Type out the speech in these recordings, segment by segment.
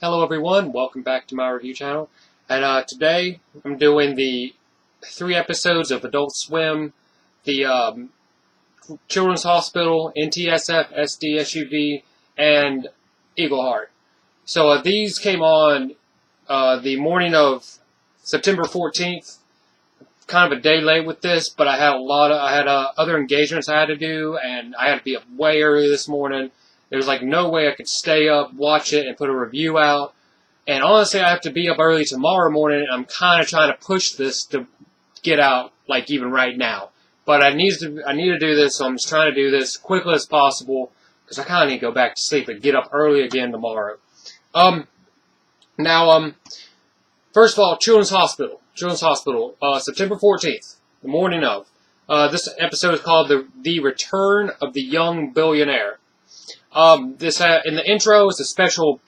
Hello everyone, welcome back to my review channel. And today I'm doing the 3 episodes of Adult Swim, the Children's Hospital, NTSF, SDSUV, and Eagleheart. So these came on the morning of September 14th. Kind of a day late with this, but I had other engagements I had to do, and I had to be up way early this morning. There was like no way I could stay up, watch it, and put a review out. And honestly, I have to be up early tomorrow morning, and I'm kind of trying to push this to get out, like, even right now. But I need to do this, so I'm just trying to do this as quickly as possible, because I kind of need to go back to sleep and get up early again tomorrow. Now, first of all, Children's Hospital, September 14th, the morning of. This episode is called The Return of the Young Billionaire. In the intro, it's a special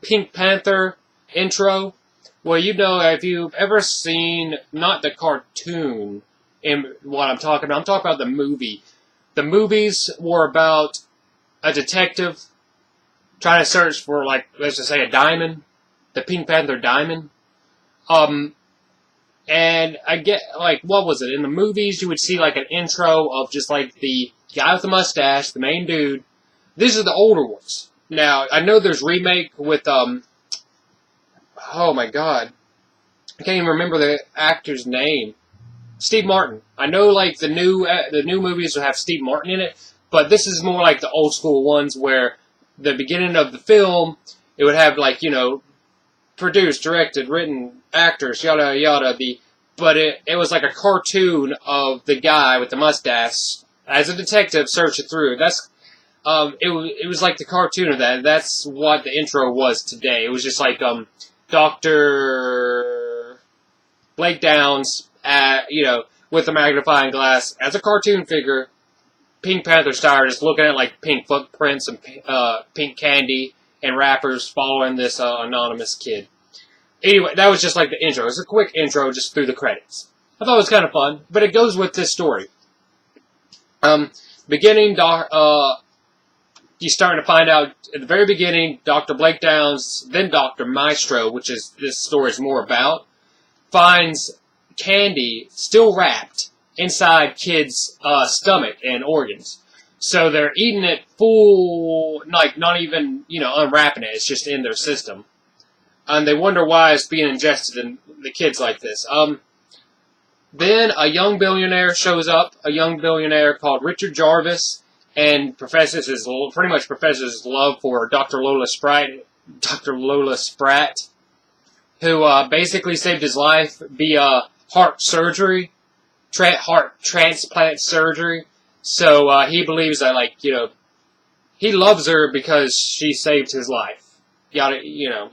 Pink Panther intro. Well, you know, if you've ever seen, not the cartoon, in what I'm talking about the movie. The movies were about a detective trying to search for, like, let's just say a diamond, the Pink Panther diamond. And I get, like, what was it? In the movies, you would see, like, an intro of just, like, the guy with the mustache, the main dude. These are the older ones. Now, I know there's remake with, oh my god. I can't even remember the actor's name. Steve Martin. I know, like, the new movies will have Steve Martin in it, but this is more like the old school ones where the beginning of the film, it would have, like, you know, produced, directed, written, actors, yada yada, but it was like a cartoon of the guy with the mustache as a detective searching through. It was like the cartoon of that. That's what the intro was today. It was just like Dr. Blake Downs, with a magnifying glass as a cartoon figure, Pink Panther style, just looking at like pink footprints and pink candy and wrappers following this anonymous kid. Anyway, that was just like the intro. It was a quick intro just through the credits. I thought it was kind of fun, but it goes with this story. Beginning, you're starting to find out at the very beginning, Dr. Blake Downs, then Dr. Maestro, which is this story is more about, finds candy still wrapped inside kids' stomach and organs. So they're eating it full, like not even, unwrapping it. It's just in their system. And they wonder why it's being ingested in the kids like this. Then a young billionaire shows up, a young billionaire called Richard Jarvis, and professes his love for Dr. Lola Spratt, who basically saved his life via heart surgery, heart transplant surgery. So he believes that, he loves her because she saved his life. Yada yada.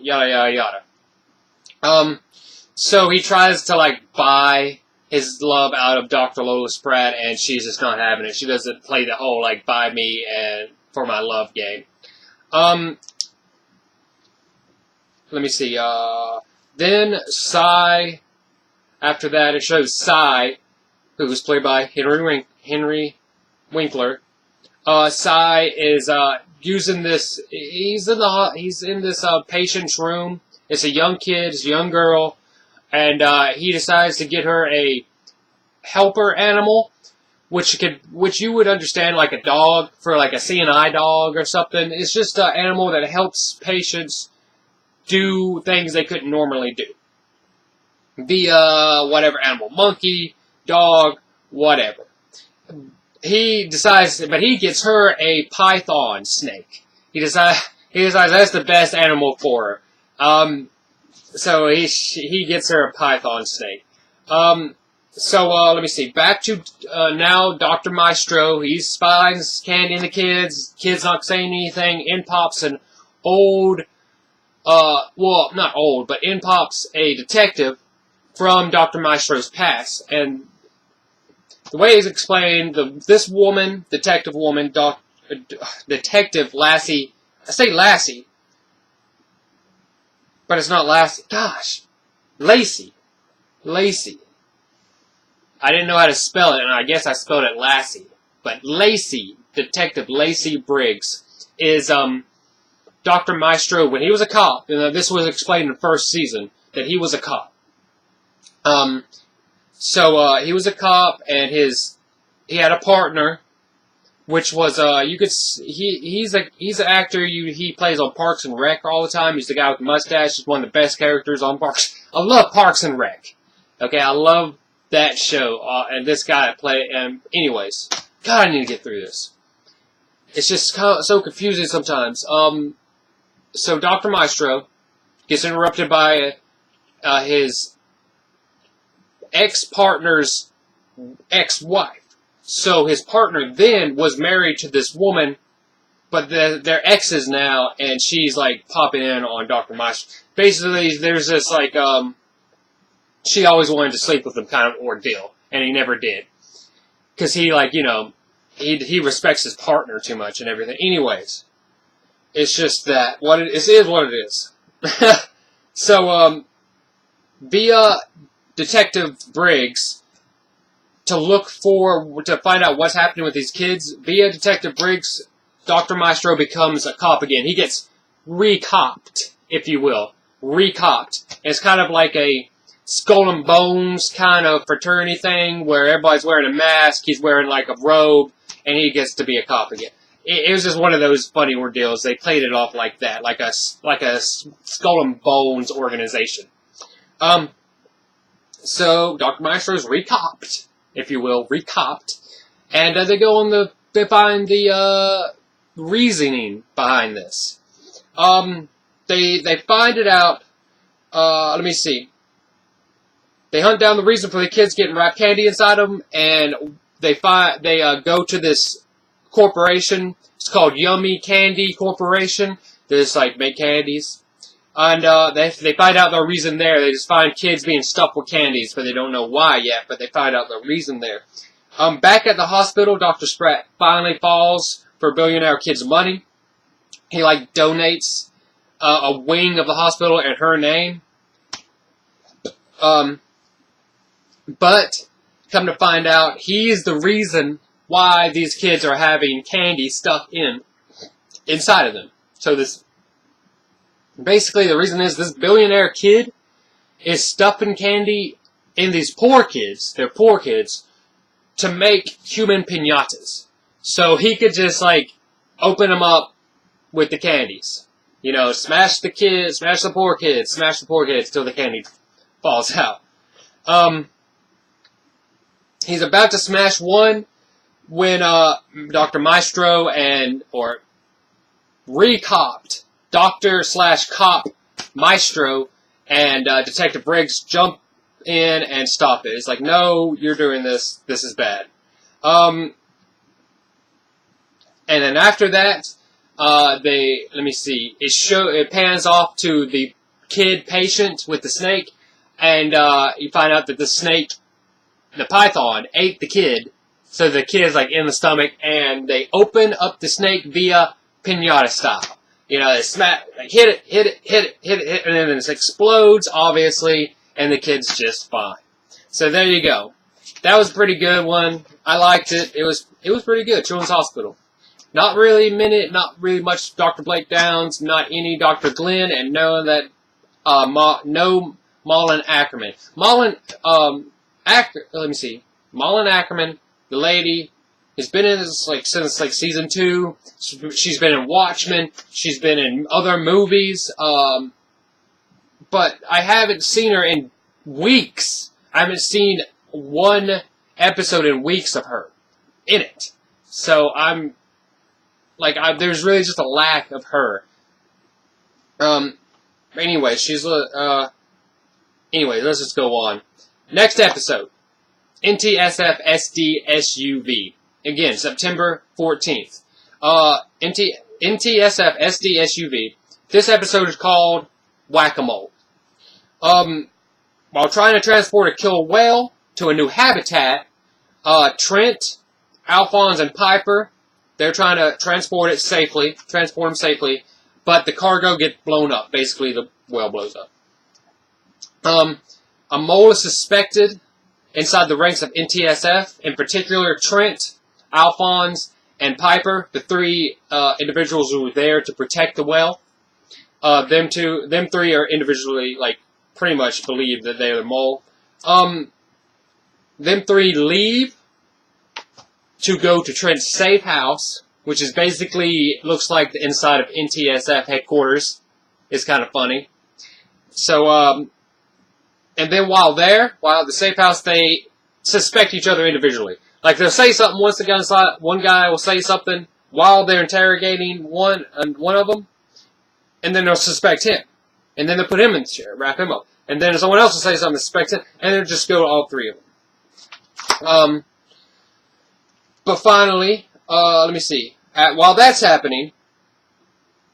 So he tries to, buy his love out of Dr. Lola Spratt, and she's just not having it. She doesn't play the whole, buy me and for my love game. Let me see, then Cy, after that, it shows Cy, who was played by Henry Winkler. Cy is, using this, he's in this patient's room. It's a young kid, it's a young girl, and he decides to get her a helper animal, which you would understand like a dog, for like a CNI dog or something. It's just an animal that helps patients do things they couldn't normally do. Whatever animal, monkey, dog, whatever. He decides, but he gets her a python snake. He decides that's the best animal for her. So he gets her a python snake. Let me see. Back to now, Dr. Maestro. He finds candy in the kids. Kids not saying anything. In pops an old, not old, but in pops a detective from Dr. Maestro's past. And the way it's explained, this woman, detective woman, Detective Lassie, I say Lassie, but it's not Lassie. Gosh. Lacey. I didn't know how to spell it, and I guess I spelled it Lassie. But Lacey, Detective Lacey Briggs, is Dr. Maestro, when he was a cop, and this was explained in the first season, that he was a cop. So he was a cop, and he had a partner, which was he's an actor. He plays on Parks and Rec all the time. He's the guy with the mustache. He's one of the best characters on Parks. I love Parks and Rec. Okay, I love that show. And this guy that play. And anyways, God, I need to get through this. It's just so confusing sometimes. So Dr. Maestro gets interrupted by his ex-partner's ex-wife. So his partner then was married to this woman, but they're exes now, and she's like popping in on Dr. Maestro. Basically, there's this like she always wanted to sleep with him kind of ordeal, and he never did, because he he respects his partner too much and everything. Anyways, it's just that it is what it is. So via Detective Briggs, to find out what's happening with these kids, via Detective Briggs, Dr. Maestro becomes a cop again. He gets recopped, if you will. Recopped. It's kind of like a Skull and Bones kind of fraternity thing where everybody's wearing a mask, he's wearing like a robe, and he gets to be a cop again. It was just one of those funny ordeals. They played it off like that, like a Skull and Bones organization. So Dr. Maestro's recopped, if you will, recopped, and they go on they find the reasoning behind this. They find it out. Let me see. They hunt down the reason for the kids getting wrapped candy inside them, and they go to this corporation. It's called Yummy Candy Corporation. They just like make candies, and they find out the reason there. They just find kids being stuffed with candies, but they don't know why yet. But they find out the reason there. Back at the hospital, Dr. Spratt finally falls for a billionaire kid's money. He donates a wing of the hospital in her name. But come to find out, he's the reason why these kids are having candy stuffed inside of them. So basically the reason is this billionaire kid is stuffing candy in these poor kids, they're poor kids, to make human piñatas. So he could just open them up with the candies. Smash the kids, smash the poor kids till the candy falls out. He's about to smash one when Dr. Maestro recopped Dr./Cop Maestro and Detective Briggs jump in and stop it. It's like, no, you're doing this. This is bad. And then after that, let me see. It pans off to the kid patient with the snake, and you find out that the snake, the python, ate the kid. So the kid is in the stomach, and they open up the snake via piñata style. They smack, hit it, and then it explodes, obviously, and the kid's just fine. So there you go. That was a pretty good one. I liked it. It was pretty good. Children's Hospital. Not really much Dr. Blake Downs, not any Dr. Glenn, and no no Malin Ackerman. Malin Ackerman, the lady, has been in this since season 2. She's been in Watchmen. She's been in other movies. But I haven't seen her in weeks. I haven't seen one episode in weeks of her in it. So there's really just a lack of her. Anyway, let's just go on. Next episode, NTSF SD SUV. Again, September 14th. NTSF SD SUV. This episode is called Whack-A-Mole. While trying to transport a killer whale to a new habitat, Trent, Alphonse, and Piper, they're trying to transport him safely, but the cargo gets blown up. Basically, the whale blows up. A mole is suspected inside the ranks of NTSF, in particular Trent, Alphonse, and Piper, the 3 individuals who were there to protect the whale. them three are individually, like, pretty much believe that they're the mole. Them three leave to go to Trent's safe house, which is basically, looks like the inside of NTSF headquarters. It's kind of funny. So, and then while at the safe house, they suspect each other individually. Like, they'll say something once they get inside, one guy will say something while they're interrogating one of them, and then they'll suspect him. And then they'll put him in the chair, wrap him up. And then someone else will say something, suspect him, and they'll just go to all three of them. But finally, let me see. While that's happening,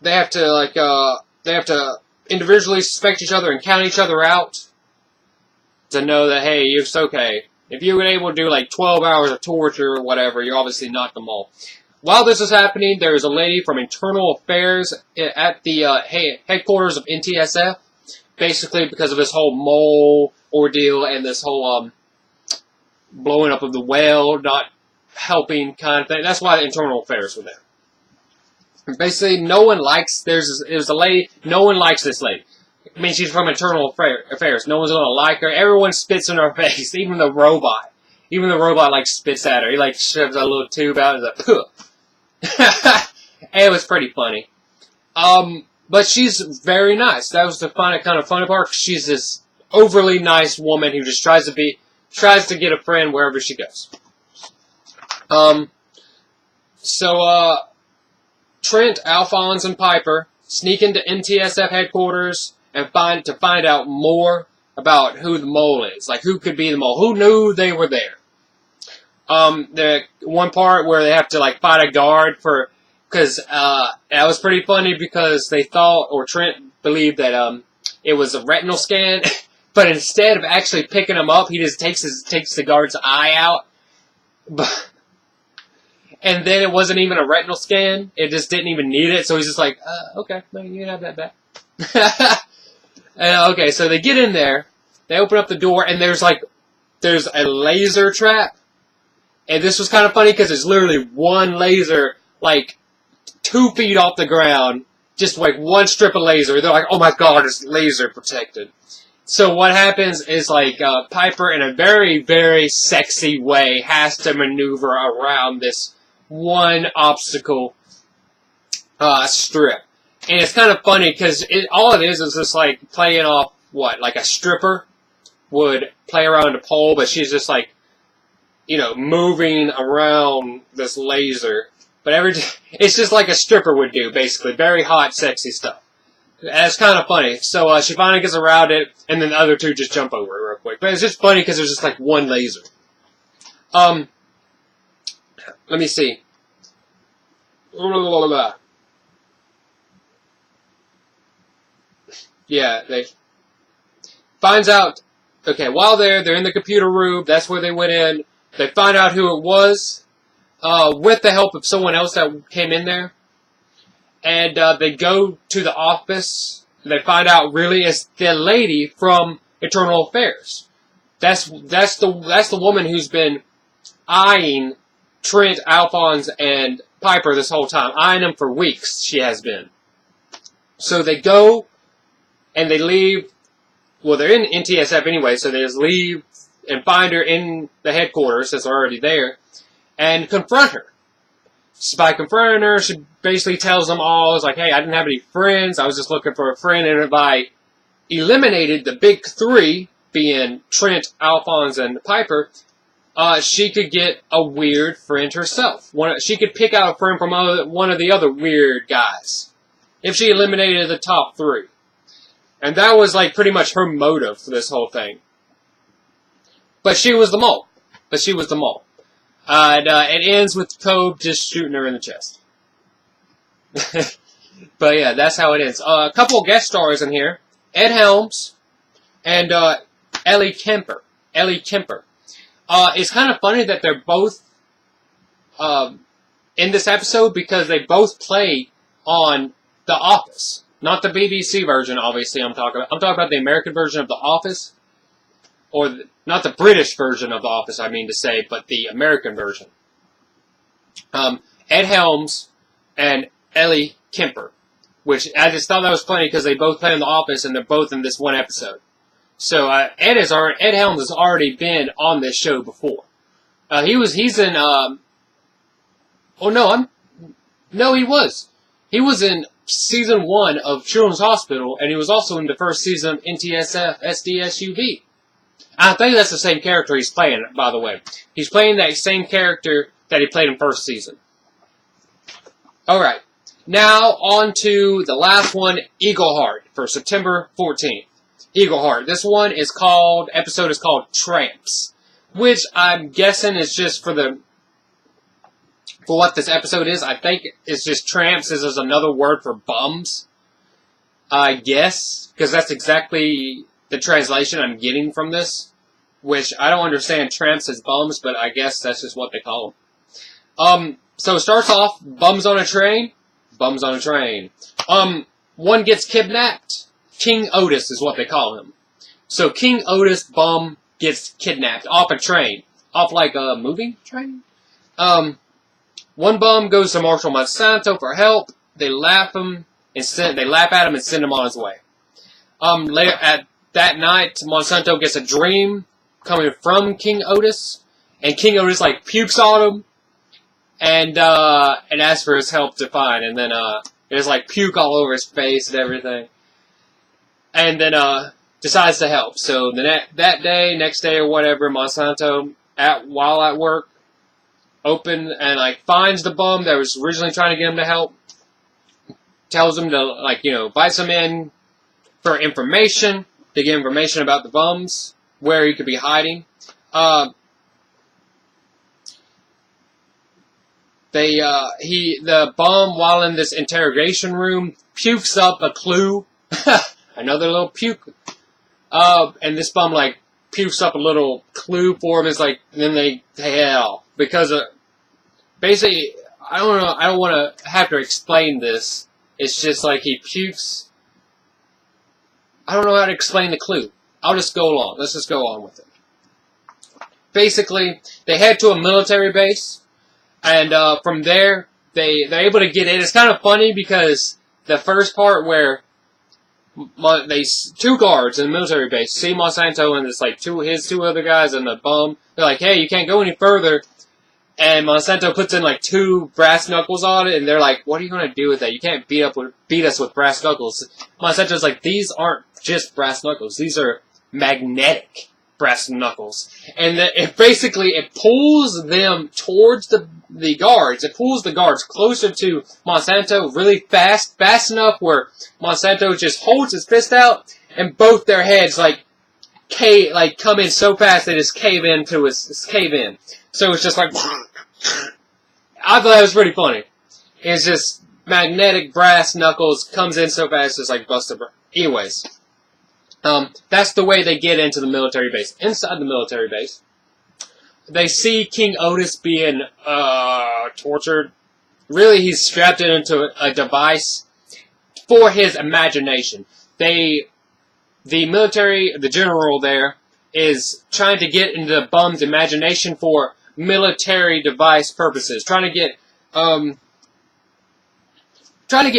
they have to individually suspect each other and count each other out to know that, hey, it's okay. If you were able to do like 12 hours of torture or whatever, you're obviously not the mole. While this is happening, there is a lady from Internal Affairs at the headquarters of NTSF, basically because of this whole mole ordeal and this whole blowing up of the whale, not helping kind of thing. That's why the Internal Affairs were there. And basically, no one likes, no one likes this lady. I mean, she's from Internal Affairs. No one's gonna like her. Everyone spits in her face, even the robot. Even the robot, like, spits at her. He, like, shoves a little tube out and is like, it was pretty funny. But she's very nice. That was the kind of funny part. She's this overly nice woman who just tries to get a friend wherever she goes. Trent, Alphonse, and Piper sneak into NTSF headquarters and find out more about who the mole is. Like, who could be the mole. Who knew they were there. The one part where they have to, like, fight a guard because that was pretty funny because they thought, or Trent believed that, it was a retinal scan, but instead of actually picking him up, he just takes the guard's eye out. And then it wasn't even a retinal scan. It just didn't even need it. So he's just like, okay, no, you can have that back. Okay, so they get in there. They open up the door, and there's a laser trap. And this was kind of funny because it's literally one laser, like, 2 feet off the ground. Just like one strip of laser. They're like, oh my god, it's laser protected. So what happens is, like, Piper, in a very, very sexy way, has to maneuver around this one obstacle strip. And it's kind of funny because all it is just like playing off like a stripper would play around a pole, but she's just like, moving around this laser. But it's just like a stripper would do, basically. Very hot, sexy stuff. And it's kind of funny. So she finally gets around it, and then the other two just jump over it real quick. But it's just funny because there's just like one laser. Let me see. Yeah, they finds out. Okay, while they're in the computer room. That's where they went in. They find out who it was, with the help of someone else that came in there. And they go to the office. They find out really it's the lady from Internal Affairs. That's the woman who's been eyeing Trent, Alphonse, and Piper this whole time. Eyeing them for weeks, she has been. So they go, and they leave. Well, they're in NTSF anyway, so they just leave and find her in the headquarters, since they're already there, and confront her. So by confronting her, she basically tells them all, it's like, hey, I didn't have any friends, I was just looking for a friend, and if I eliminated the big three, being Trent, Alphonse, and Piper, she could get a weird friend herself. She could pick out a friend from one of the other weird guys, if she eliminated the top three. And that was, like, pretty much her motive for this whole thing. But she was the mole. It ends with Cobb just shooting her in the chest. But yeah, that's how it ends. A couple of guest stars in here. Ed Helms and Ellie Kemper. It's kind of funny that they're both in this episode because they both play on The Office. Not the BBC version, obviously, I'm talking about the American version of The Office. Or, not the British version of The Office, I mean to say, but the American version. Ed Helms and Ellie Kemper which I just thought that was funny because they both play in The Office and they're both in this one episode. So Ed Helms has already been on this show before. He's in. He was. He was in season 1 of Children's Hospital, and he was also in the first season of NTSF SDSUV. I think that's the same character he's playing, by the way. He's playing that same character that he played in first season. Alright, now on to the last one, Eagleheart, for September 14th. Eagleheart. This one is called, episode is called Tramps, which I'm guessing is just for what this episode is. I think it's just tramps is another word for bums. I guess, because that's exactly the translation I'm getting from this, which I don't understand tramps as bums, but I guess that's just what they call them. So it starts off, bums on a train. One gets kidnapped. King Otis is what they call him. So King Otis bum gets kidnapped off a train. Off like a moving train? One bum goes to Marshal Monsanto for help. They laugh at him and send him on his way. Later at that night, Monsanto gets a dream coming from King Otis, and King Otis like pukes on him, and asks for his help to find, and then there's like puke all over his face and everything, and then decides to help. So next day or whatever, Monsanto while at work, finds the bum that was originally trying to get him to help, tells him to invites him in for information, to get information about the bums, where he could be hiding. The bum, while in this interrogation room, pukes up a clue, another little puke, and this bum pukes up a little clue for him. It's then they hell because basically I don't know. I don't want to have to explain this. It's just he pukes. I don't know how to explain the clue. I'll just go along. Let's just go on with it. Basically, they head to a military base, and from there, they're able to get in. It's kind of funny because the first part where two guards in the military base see Monsanto and it's his two other guys and the bum. They're like, "Hey, you can't go any further." And Monsanto puts in 2 brass knuckles on it, and they're like, "What are you going to do with that? You can't beat us with brass knuckles." Monsanto's like, "These aren't just brass knuckles. These are magnetic brass knuckles." And it pulls them towards the guards. It pulls the guards closer to Monsanto really fast enough where Monsanto just holds his fist out, and both their heads come in so fast they just cave in. So it's just I thought that was pretty funny. It's just magnetic brass knuckles comes in so fast it's busts a. Anyways, that's the way they get into the military base. Inside the military base, they see King Otis being tortured. Really, he's strapped into a device for his imagination. The general there is trying to get into the bum's imagination for military device purposes, trying to get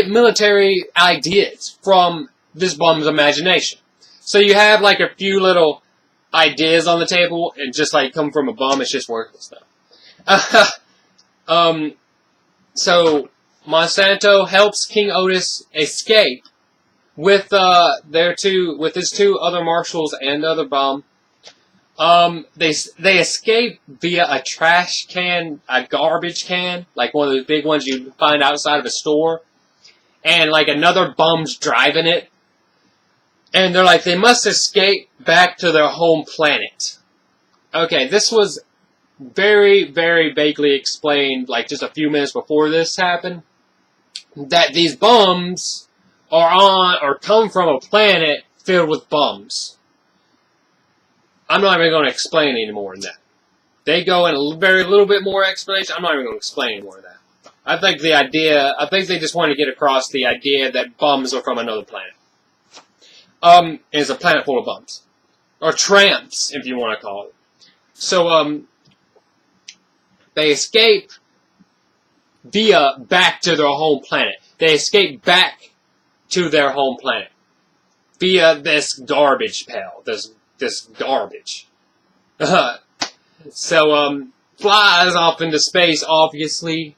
military ideas from this bum's imagination. So you have a few little ideas on the table, and just come from a bum, it's just worthless stuff. So Monsanto helps King Otis escape with his 2 other marshals and the other bum. They escape via a trash can, a garbage can, one of those big ones you find outside of a store, and another bum's driving it. And they're they must escape back to their home planet. Okay, this was very, very vaguely explained, just a few minutes before this happened, that these bums are come from a planet filled with bums. I'm not even going to explain any more than that. They go in a very little bit more explanation. I'm not even going to explain any more of that. I think they just want to get across the idea that bums are from another planet. It's a planet full of bums. Or tramps, if you want to call it. So, they escape back to their home planet. They escape back to their home planet via this garbage pail. This garbage. So, flies off into space, obviously,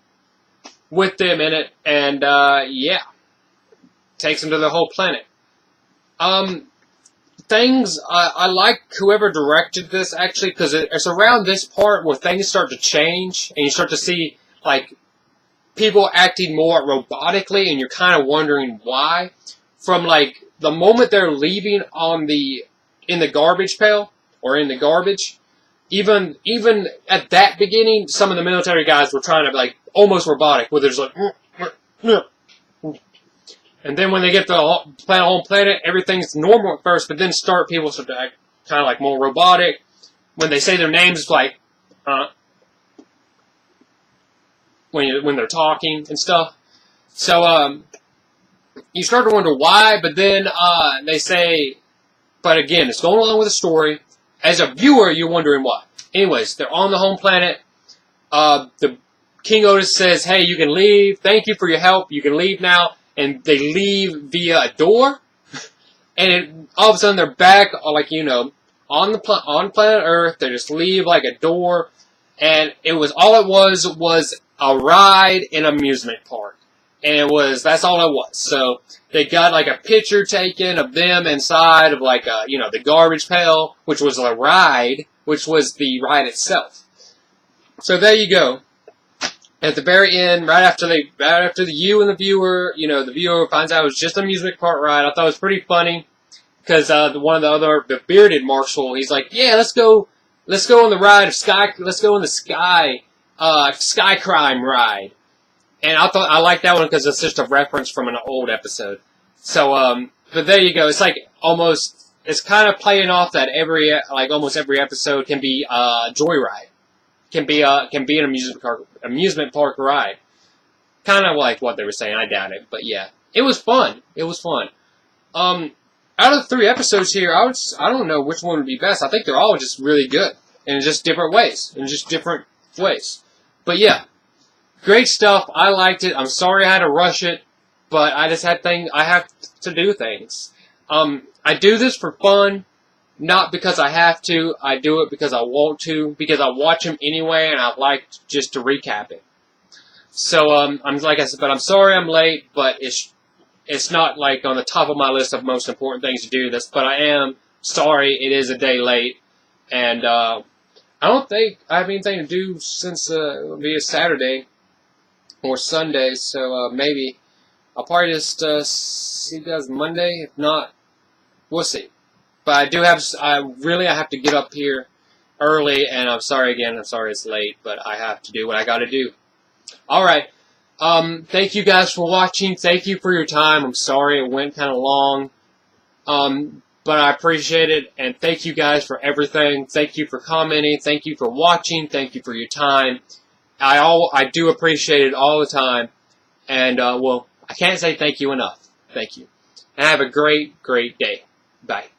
with them in it, and, yeah. Takes them to their whole planet. I like whoever directed this, actually, because it's around this part where things start to change, and you start to see, like, people acting more robotically, and you're kind of wondering why. From, like, the moment they're leaving in the garbage pail, or in the garbage, even at that beginning, some of the military guys were trying to, like, almost robotic, where they're just like, and then when they get to the home planet, everything's normal at first, but then people start to act kind of like more robotic. When they say their names, it's like, when they're talking and stuff. So, you start to wonder why, but then, they say, but again, it's going along with the story. As a viewer, you're wondering why. Anyways, they're on the home planet. The King Otis says, hey, you can leave. Thank you for your help. You can leave now. And they leave via a door. And all of a sudden, they're back, like, on planet Earth. They just leave, like, a door. And all it was a ride in an amusement park. And that's all it was. So, they got, like, a picture taken of them inside of, like, the garbage pail, which was a ride, which was the ride itself. So, there you go. At the very end, right after you and the viewer finds out it was just an amusement park ride, I thought it was pretty funny. Because, the bearded marshal, he's like, yeah, let's go on the ride of let's go on the sky crime ride. And I liked that one because it's just a reference from an old episode. So, but there you go. It's like it's kind of playing off that almost every episode can be a joyride. Can be an amusement park ride. Kind of like what they were saying. I doubt it, but yeah, it was fun. It was fun. Out of the 3 episodes here, I don't know which one would be best. I think they're all just really good in just different ways. But yeah, great stuff. I liked it. I'm sorry I had to rush it, but I have to do things. I do this for fun. Not because I have to, I do it because I want to, because I watch them anyway, and I like just to recap it. So, like I said, but I'm sorry I'm late, but it's not like on the top of my list of most important things to do this, but I am sorry it is a day late, and, I don't think I have anything to do since, it'll be a Saturday, or Sunday, so, maybe I'll probably just, see you guys Monday, if not, we'll see. But I have to get up here early, and I'm sorry again, I'm sorry it's late, but I have to do what I gotta do. Alright, thank you guys for watching, thank you for your time, I'm sorry it went kind of long, but I appreciate it, and thank you guys for everything, thank you for commenting, thank you for watching, thank you for your time, I do appreciate it all the time, and, well, I can't say thank you enough, thank you, and have a great, great day, bye.